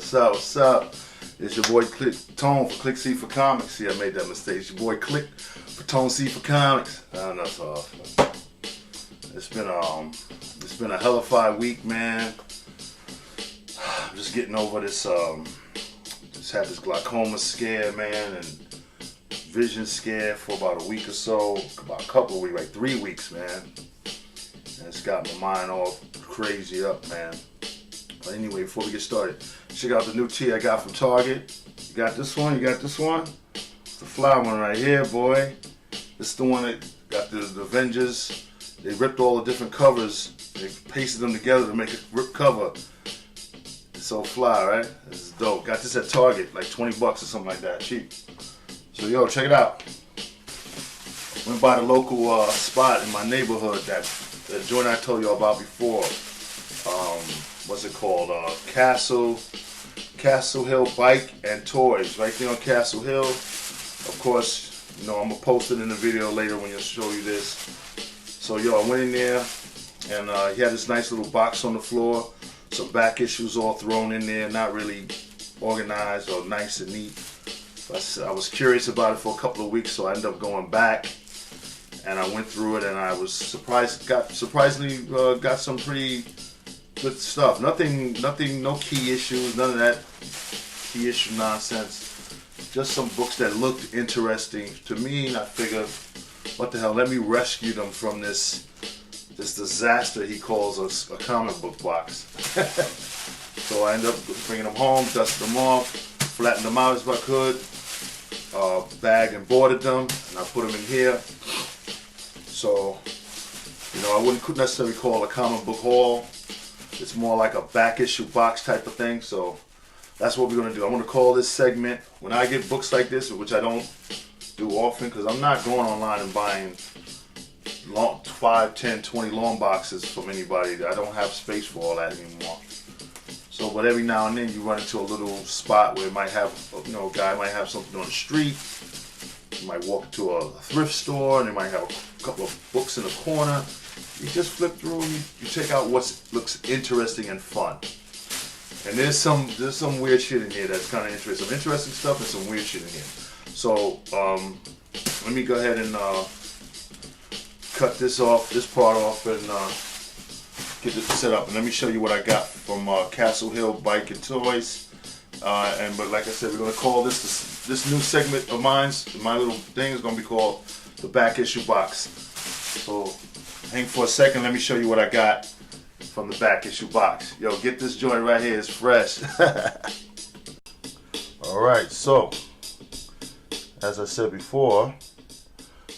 What's up? What's up? It's your boy Tone for Click C for Comics. See, I made that mistake. It's your boy Click for Tone C for Comics. I don't know, it's off. It's been a hellified week, man. I'm just getting over this. Just had this glaucoma scare, man, and vision scare for about a week or so. About a couple of weeks, like 3 weeks, man. And it's got my mind all crazy up, man. But anyway, before we get started, check out the new tee I got from Target. You got this one? You got this one? It's the fly one right here, boy. This is the one that got the Avengers. They ripped all the different covers. They pasted them together to make a rip cover. It's so fly, right? This is dope. Got this at Target, like 20 bucks or something like that, cheap. So yo, check it out. Went by the local spot in my neighborhood, that joint I told you about before. What's it called? Castle Hill Bike and Toys, right there on Castle Hill. Of course, you know, I'm gonna post it in the video later when I'll show you this. So yo, I went in there and he had this nice little box on the floor, some back issues all thrown in there, not really organized or nice and neat. I was curious about it for a couple of weeks, so I ended up going back and I went through it, and I was surprisingly got some pretty good stuff. Nothing, no key issues, none of that key issue nonsense. Just some books that looked interesting to me, and I figured, what the hell, let me rescue them from this disaster he calls a comic book box. So I ended up bringing them home, dusted them off, flattened them out as I could, bagged and boarded them, and I put them in here. So, you know, I wouldn't necessarily call it a comic book haul. It's more like a back issue box type of thing. So that's what we're going to do. I'm going to call this segment, when I get books like this, which I don't do often because I'm not going online and buying 5, 10, 20 long boxes from anybody. I don't have space for all that anymore. So, but every now and then you run into a little spot where it might have, you know, a guy might have something on the street. You might walk to a thrift store and they might have a couple of books in the corner. You just flip through and you check out what looks interesting and fun. And there's some weird shit in here that's kind of interesting. Some interesting stuff and some weird shit in here. So let me go ahead and cut this part off, and get it set up. And let me show you what I got from Castle Hill Bike and Toys. But like I said, we're gonna call this new segment of mine. My little thing is gonna be called the back issue box. So hang for a second. Let me show you what I got from the back issue box. Yo, get this joint right here. It's fresh. All right. So as I said before,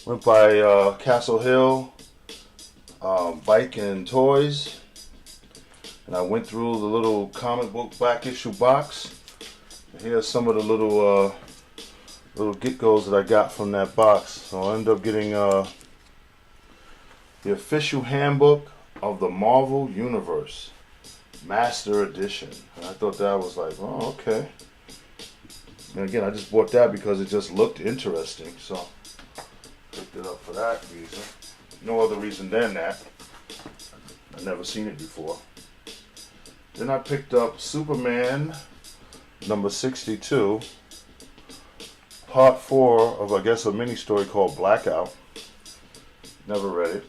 went by Castle Hill Bike and Toys, and I went through the little comic book back issue box. And here's some of the little get-goes that I got from that box. So I ended up getting the official handbook of the Marvel Universe, Master Edition. And I thought that was like, oh, okay. And again, I just bought that because it just looked interesting. So picked it up for that reason. No other reason than that. I've never seen it before. Then I picked up Superman number 62, part 4 of, I guess, a mini story called Blackout. Never read it.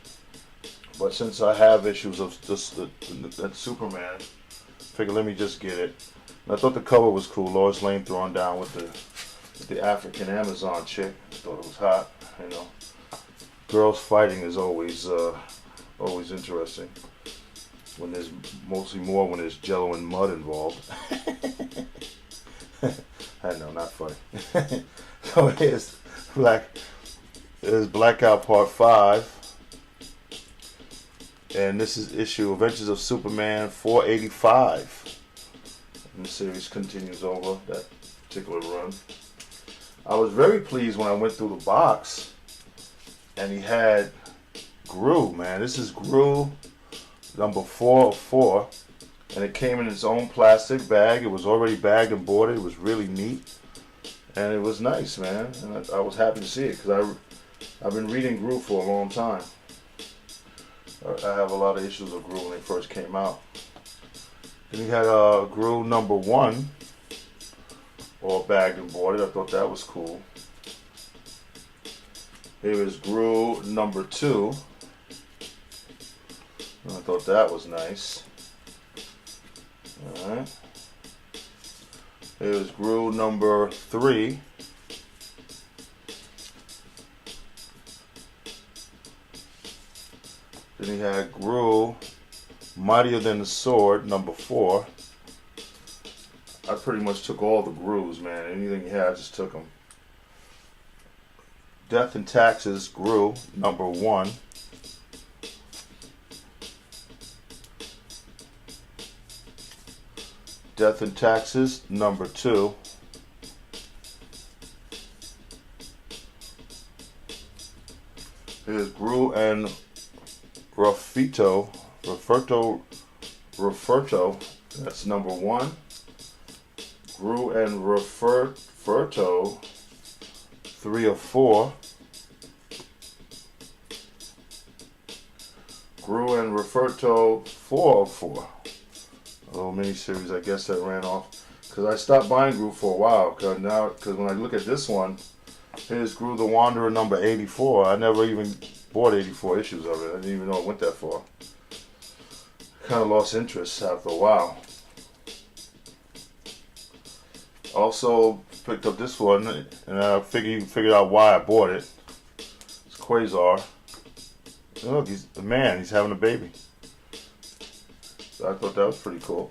But since I have issues of just that Superman, figured let me just get it. And I thought the cover was cool. Lois Lane thrown down with the African Amazon chick. I thought it was hot. You know, girls fighting is always interesting. When there's mostly more when there's jello and mud involved. I know, not funny. So here's Blackout Part 5. And this is issue Adventures of Superman 485. And the series continues over that particular run. I was very pleased when I went through the box and he had GROO, man. This is GROO number 4 of 4. And it came in its own plastic bag. It was already bagged and boarded. It was really neat. And it was nice, man. And I was happy to see it because I've been reading GROO for a long time. I have a lot of issues of GROO when they first came out. Then we had GROO number 1, all bagged and boarded. I thought that was cool. Here is GROO number 2. I thought that was nice. Alright. Here's GROO number 3. Then he had GROO Mightier Than the Sword number 4. I pretty much took all the GROOs, man. Anything he had, I just took them. Death and Taxes GROO number 1. Death and Taxes number 2. Here's GROO and Referto. That's number 1. GROO and Referto 3 of 4. GROO and Referto 4 of 4. A little mini series, I guess, that ran off. Because I stopped buying GROO for a while. Because when I look at this one, here's GROO the Wanderer number 84. I never even bought 84 issues of it. I didn't even know it went that far. Kind of lost interest after a while. Also picked up this one, and I figured out why I bought it. It's Quasar. Look, he's a man. He's having a baby. So I thought that was pretty cool.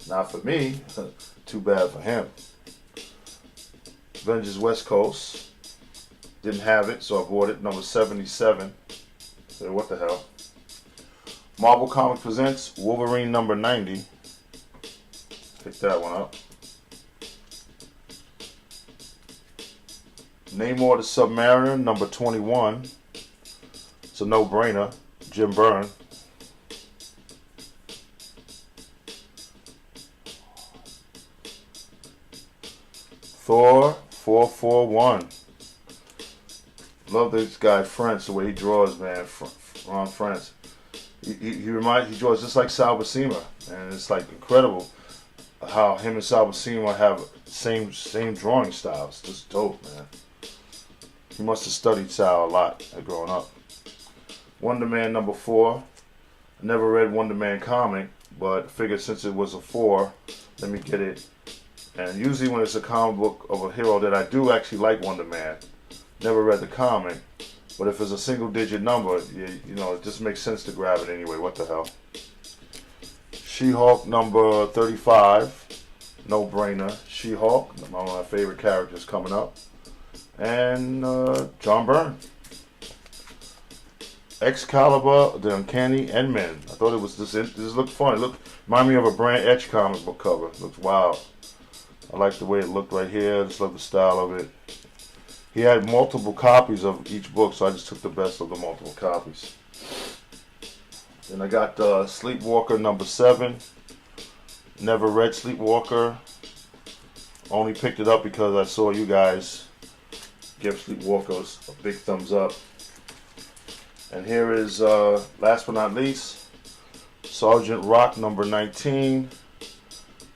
Not for me. Too bad for him. Avengers West Coast. Didn't have it, so I bought it. Number 77. So what the hell? Marvel Comics presents Wolverine number 90. Pick that one up. Namor the Submariner number 21. It's a no-brainer. Jim Byrne. Thor 441. Love this guy France, the way he draws, man. Ron France. He draws just like Sal Buscema, and it's like incredible how him and Sal Buscema have same drawing styles. Just dope, man. He must have studied Sal a lot growing up. Wonder Man number 4. I never read Wonder Man comic, but figured since it was a 4, let me get it. And usually when it's a comic book of a hero that I do actually like Wonder Man, never read the comic, but if it's a single digit number, you know, it just makes sense to grab it anyway. What the hell? She-Hulk number 35. No brainer. She-Hulk, one of my favorite characters coming up. And John Byrne. Excalibur, The Uncanny X-Men. I thought it was this looked fun. It reminded me of a Brand Etch comic book cover. It looks wild. I like the way it looked right here. I just love the style of it. He had multiple copies of each book, so I just took the best of the multiple copies. Then I got Sleepwalker number 7. Never read Sleepwalker. Only picked it up because I saw you guys give Sleepwalkers a big thumbs up. And here is, last but not least, Sergeant Rock number 19.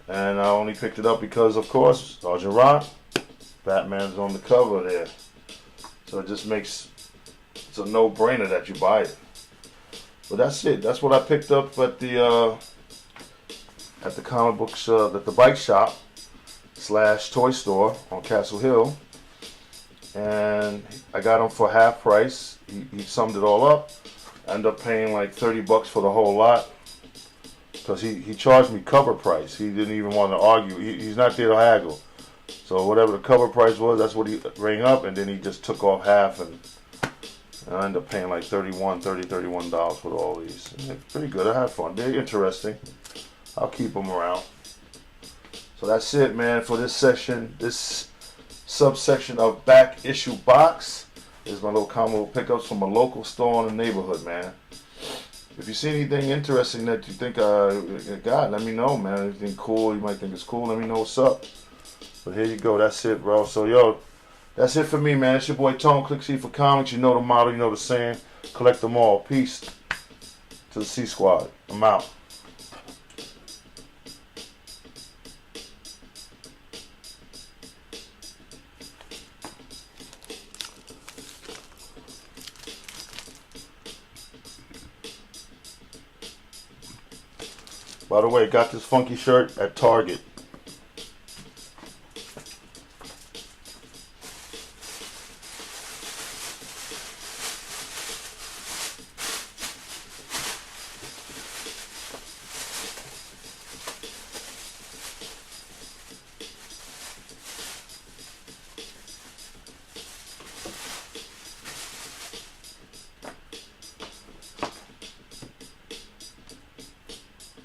And I only picked it up because, of course, Sergeant Rock, Batman's on the cover there. So it just makes, it's a no-brainer that you buy it. But that's it. That's what I picked up at the comic books, at the bike shop / toy store on Castle Hill. And I got them for half price. He summed it all up. I ended up paying like $30 for the whole lot. Because he charged me cover price. He didn't even want to argue. He's not there to haggle. So whatever the cover price was, that's what he rang up, and then he just took off half, and I ended up paying like $31 for all these. And they're pretty good. I had fun. They're interesting. I'll keep them around. So that's it, man, for this section. This subsection of back issue box is my little combo pickups from a local store in the neighborhood, man. If you see anything interesting that you think I got, let me know, man. Anything cool you might think is cool, let me know what's up. But here you go. That's it, bro. So, yo, that's it for me, man. It's your boy Tone. Click C for Comics. You know the motto. You know the saying. Collect them all. Peace to the C Squad. I'm out. By the way, got this funky shirt at Target.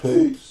Peace.